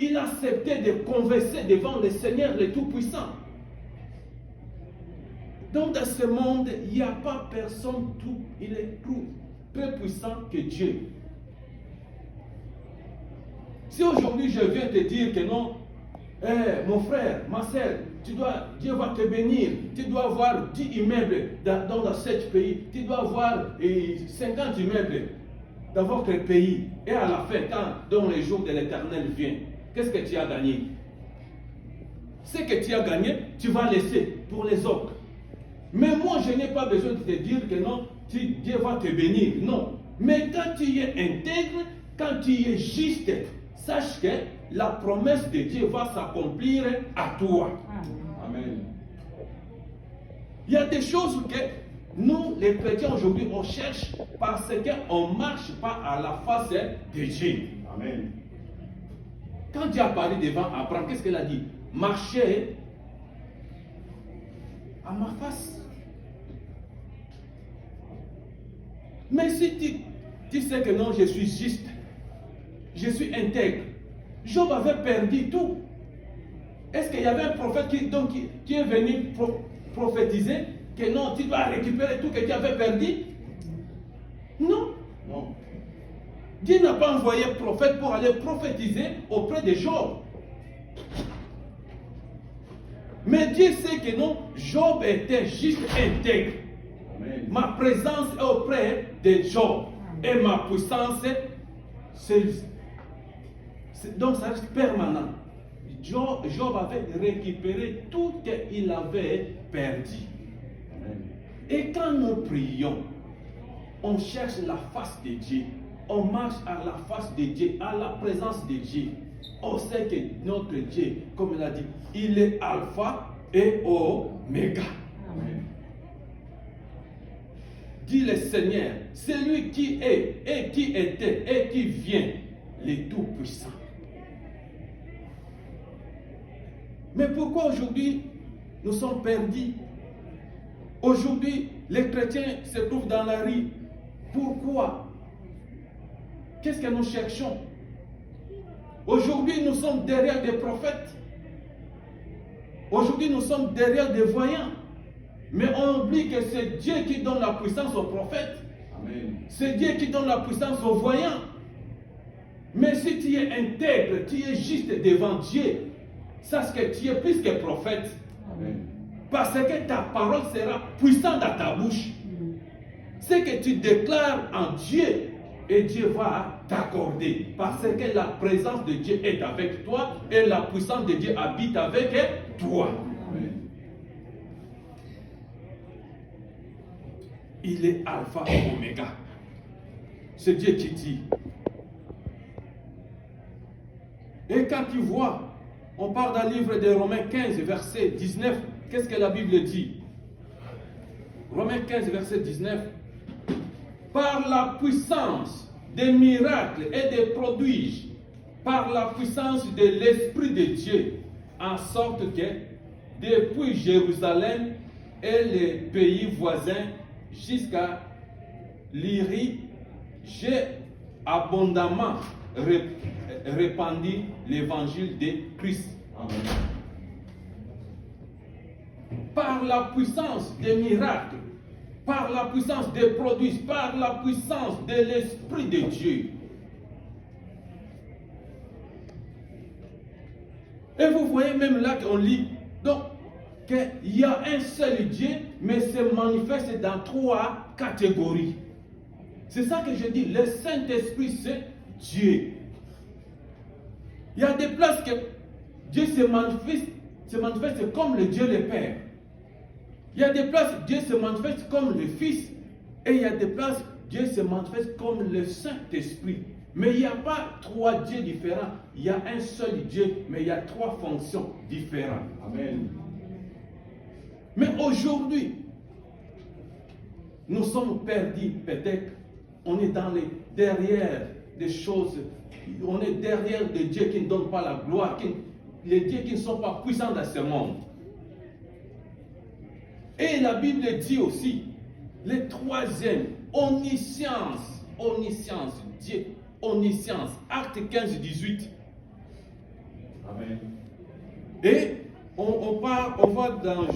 il acceptait de converser devant le Seigneur le Tout-Puissant. Donc dans ce monde, il n'y a pas personne tout, il est plus puissant que Dieu. Si aujourd'hui je viens te dire que non, mon frère, ma soeur, Dieu va te bénir, tu dois avoir 10 immeubles dans 7 pays, tu dois avoir 50 immeubles dans votre pays, et à la fin, quand les jours de l'Éternel viennent, qu'est-ce que tu as gagné? Ce que tu as gagné, tu vas laisser pour les autres. Mais moi, je n'ai pas besoin de te dire que non, Dieu va te bénir. Non. Mais quand tu es intègre, quand tu es juste, sache que la promesse de Dieu va s'accomplir à toi. Amen. Il y a des choses que nous, les chrétiens aujourd'hui, on cherche parce qu'on ne marche pas à la face de Dieu. Amen. Quand Dieu a parlé devant Abraham, qu'est-ce qu'il a dit? Marchez à ma face. Mais si tu sais que non, je suis juste, je suis intègre. Job avait perdu tout. Est-ce qu'il y avait un prophète qui est venu prophétiser que non, tu dois récupérer tout que tu avais perdu? Non. Non. Dieu n'a pas envoyé prophète pour aller prophétiser auprès de Job. Mais Dieu sait que non, Job était juste intègre. Amen. Ma présence est auprès de Job. Et ma puissance, donc ça reste permanent. Job avait récupéré tout ce qu'il avait perdu. Amen. Et quand nous prions, on cherche la face de Dieu. On marche à la face de Dieu, à la présence de Dieu. On sait que notre Dieu, comme il a dit, il est alpha et oméga. Amen. Dit le Seigneur, celui qui est et qui était et qui vient, le Tout-Puissant. Mais pourquoi aujourd'hui nous sommes perdus? Aujourd'hui, les chrétiens se trouvent dans la rue. Pourquoi? Qu'est-ce que nous cherchons? Aujourd'hui, nous sommes derrière des prophètes. Aujourd'hui, nous sommes derrière des voyants. Mais on oublie que c'est Dieu qui donne la puissance aux prophètes. Amen. C'est Dieu qui donne la puissance aux voyants. Mais si tu es intègre, tu es juste devant Dieu, sache que tu es plus que prophète. Amen. Parce que ta parole sera puissante dans ta bouche. Ce que tu déclares en Dieu, et Dieu va t'accorder. Parce que la présence de Dieu est avec toi et la puissance de Dieu habite avec toi. Amen. Il est alpha et oméga. C'est Dieu qui dit. Et quand tu vois, on parle d'un livre de Romains 15, verset 19. Qu'est-ce que la Bible dit? Romains 15, verset 19. Par la puissance des miracles et des prodiges, par la puissance de l'Esprit de Dieu, en sorte que depuis Jérusalem et les pays voisins jusqu'à l'Irie, j'ai abondamment répandu l'évangile de Christ. Amen. Par la puissance des miracles, par la puissance des produits, par la puissance de l'Esprit de Dieu. Et vous voyez même là qu'on lit, donc, qu'il y a un seul Dieu, mais se manifeste dans 3 catégories. C'est ça que je dis, le Saint-Esprit, c'est Dieu. Il y a des places que Dieu se manifeste comme le Dieu le Père. Il y a des places où Dieu se manifeste comme le Fils. Et il y a des places où Dieu se manifeste comme le Saint-Esprit. Mais il n'y a pas 3 dieux différents. Il y a un seul Dieu, mais il y a 3 fonctions différentes. Amen. Mais aujourd'hui, nous sommes perdus peut-être. On est derrière des choses. On est derrière des dieux qui ne donnent pas la gloire. Les dieux qui ne sont pas puissants dans ce monde. Et la Bible dit aussi, le 3e, omniscience, Dieu, omniscience, Acte 15, 18. Amen. Et on va dans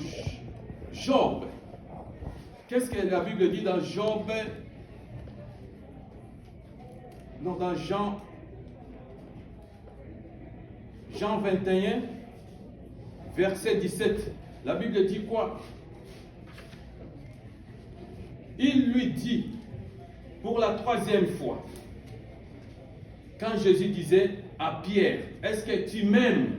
Job. Qu'est-ce que la Bible dit dans Job? Non, dans Jean 21, verset 17. La Bible dit quoi? Il lui dit, pour la 3e fois, quand Jésus disait à Pierre, est-ce que tu m'aimes?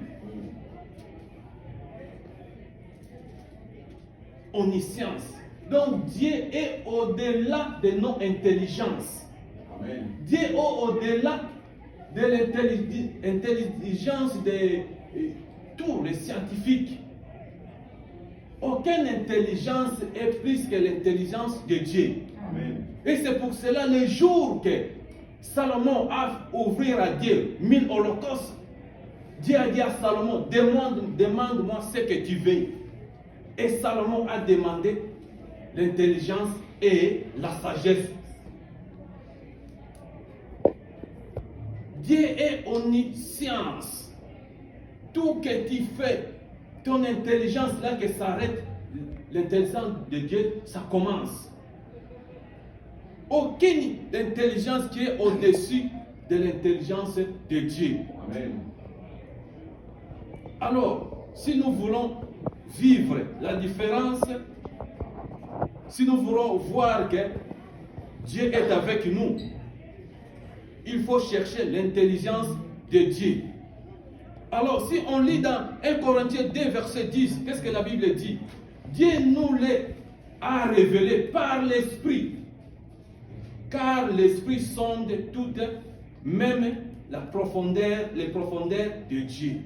Omniscience. Donc Dieu est au-delà de nos intelligences. Amen. Dieu est au-delà de l'intelligence de tous les scientifiques. Aucune intelligence est plus que l'intelligence de Dieu. Amen. Et c'est pour cela, le jour que Salomon a ouvert à Dieu 1000 holocaustes, Dieu a dit à Salomon, demande-moi ce que tu veux. Et Salomon a demandé l'intelligence et la sagesse. Dieu est omniscience. Tout que tu fais, ton intelligence là que s'arrête, l'intelligence de Dieu, ça commence. Aucune intelligence qui est au-dessus de l'intelligence de Dieu. Amen. Alors, si nous voulons vivre la différence, si nous voulons voir que Dieu est avec nous, il faut chercher l'intelligence de Dieu. Alors, si on lit dans 1 Corinthiens 2, verset 10, qu'est-ce que la Bible dit? Dieu nous l'a révélé par l'Esprit. Car l'Esprit sonde toute, même les profondeurs de Dieu.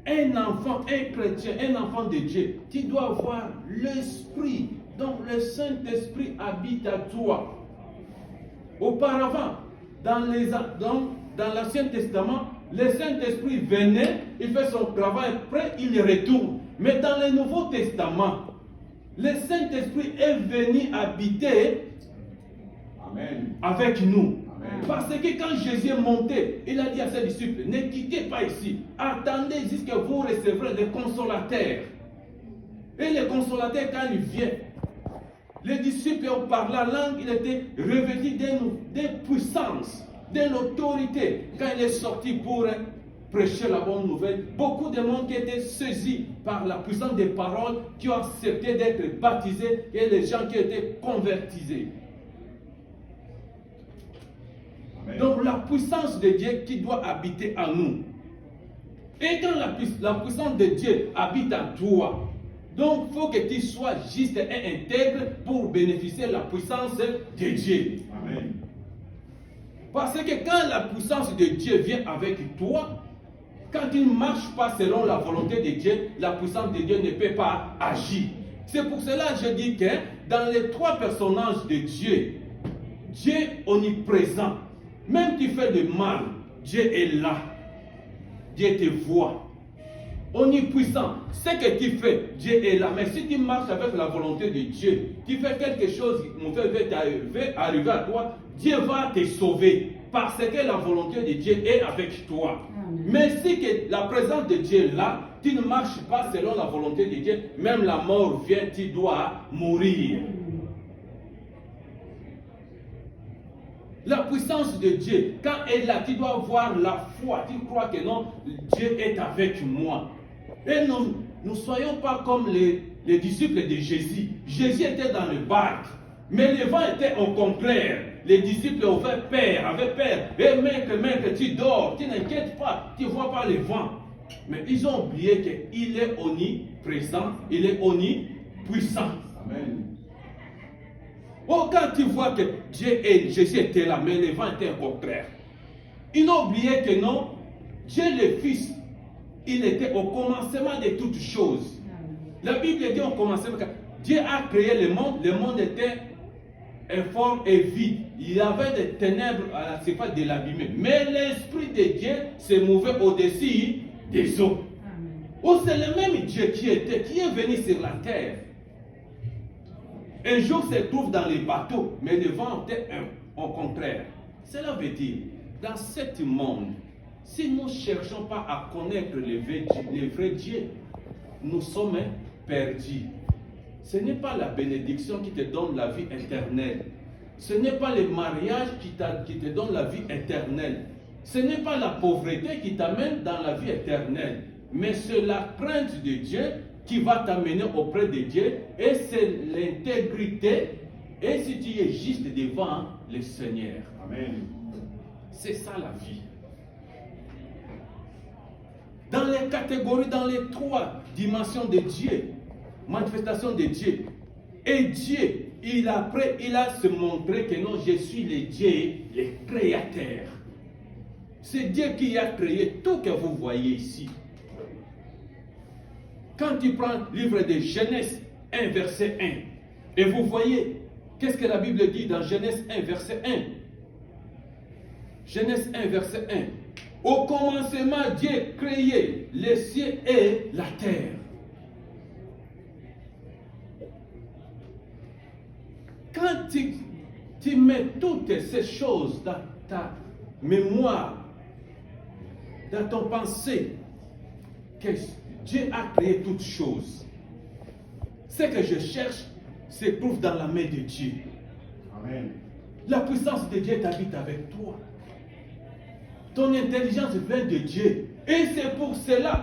Amen. Un enfant, un chrétien, un enfant de Dieu, tu dois avoir l'Esprit. Donc le Saint-Esprit habite à toi. Auparavant, dans l'Ancien Testament, le Saint-Esprit venait, il fait son travail, après il retourne. Mais dans le Nouveau Testament, le Saint-Esprit est venu habiter Amen. avec nous. Amen. Parce que quand Jésus est monté, il a dit à ses disciples, ne quittez pas ici, attendez jusqu'à vous recevrez le consolateur. Et le consolateur, quand il vient, les disciples ont parlé la langue, il était revêtu de puissance, de l'autorité. Quand il est sorti pour prêcher la bonne nouvelle, beaucoup de monde qui étaient saisis par la puissance des paroles, qui ont accepté d'être baptisés, et les gens qui étaient convertis. Amen. Donc la puissance de Dieu qui doit habiter en nous. Et quand la puissance de Dieu habite en toi, donc il faut que tu sois juste et intègre pour bénéficier de la puissance de Dieu. Amen. Parce que quand la puissance de Dieu vient avec toi, quand tu ne marches pas selon la volonté de Dieu, la puissance de Dieu ne peut pas agir. C'est pour cela que je dis que dans les 3 personnages de Dieu, Dieu est omniprésent. Même tu fais du mal, Dieu est là. Dieu te voit. Omnipuissant. Ce que tu fais, Dieu est là. Mais si tu marches avec la volonté de Dieu, tu fais quelque chose, mauvais va arriver à toi, Dieu va te sauver. Parce que la volonté de Dieu est avec toi. Amen. Mais si que la présence de Dieu est là, tu ne marches pas selon la volonté de Dieu, même la mort vient, tu dois mourir. La puissance de Dieu, quand elle est là, tu dois avoir la foi. Tu crois que non, Dieu est avec moi. Et nous ne soyons pas comme les disciples de Jésus. Jésus était dans le barque, mais le vent était au contraire. Les disciples avaient peur. Et mec, tu dors, tu n'inquiètes pas, tu ne vois pas le vent. Mais ils ont oublié qu'il est omniprésent, il est omnipuissant. Amen. Oh, quand tu vois que Jésus était là, mais le vent était au contraire. Ils ont oublié que non, Dieu le Fils, il était au commencement de toutes choses. La Bible dit au commencement que Dieu a créé le monde était informe et vide. Il y avait des ténèbres à la surface de l'abîme. Mais l'Esprit de Dieu se mouvait au-dessus des eaux. Oh, c'est le même Dieu qui est venu sur la terre. Un jour, se trouve dans les bateaux, mais le vent était au contraire. Cela veut dire, dans ce monde, Si nous ne cherchons pas à connaître le vrai Dieu, nous sommes perdus. Ce n'est pas la bénédiction qui te donne la vie éternelle. Ce n'est pas le mariage qui te donne la vie éternelle. Ce n'est pas la pauvreté qui t'amène dans la vie éternelle. Mais c'est la crainte de Dieu qui va t'amener auprès de Dieu. Et c'est l'intégrité. Et si tu es juste devant le Seigneur. Amen. C'est ça la vie. Dans les catégories, dans les 3 dimensions de Dieu, manifestation de Dieu. Et Dieu, il a se montré que non, je suis le Dieu, le créateur. C'est Dieu qui a créé tout que vous voyez ici. Quand tu prends le livre de Genèse 1, verset 1, et vous voyez, qu'est-ce que la Bible dit dans Genèse 1, verset 1? Genèse 1, verset 1. Au commencement, Dieu créait les cieux et la terre. Quand tu mets toutes ces choses dans ta mémoire, dans ton pensée, que Dieu a créé toutes choses. Ce que je cherche se trouve dans la main de Dieu. Amen. La puissance de Dieu t'habite avec toi. Ton intelligence vient de Dieu. Et c'est pour cela